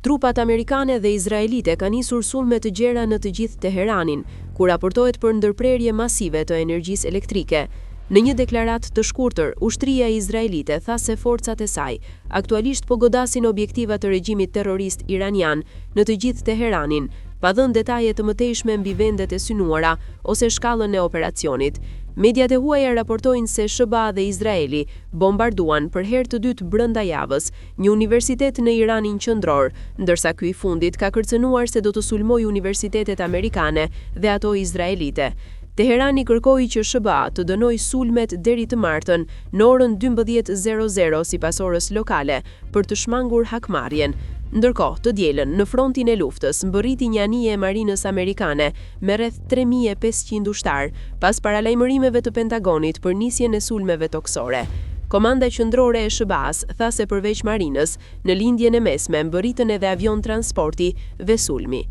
Trupat amerikane dhe izraelite kanë nisur sulme të gjera në të gjithë Teheranin, ku raportohet për ndërprerje masive të energjisë elektrike. Në një deklarat të shkurtër, ushtria izraelite tha se forcat e saj aktualisht po godasin objektiva të regjimit terrorist iranian në të gjithë Teheranin, pa dhënë detaje të mëtejshme mbi vendet e synuara ose shkallën e operacionit. Mediat e huaja raportojnë se SBA dhe Izraeli bombarduan për herë të dytë brenda javës një universitet në Iranin qendror, ndërsa ky i fundit ka kërcënuar se do të sulmojë universitetet amerikane dhe ato izraelite. Teherani kërkoi që SBA të dënojë sulmet deri të martën në orën 12:00 sipas orës lokale për të shmangur hakmarrjen. Ndërkohë, të dielën, në frontin e luftës, mbërriti një anije e marinës amerikane me rreth 3500 ushtar, pas paralajmërimeve të Pentagonit për nisjen e sulmeve toksore. Komanda qendrore e SBA-s tha se përveç marinës, në lindjen e mesme mbërritën edhe avion transporti dhe sulmi.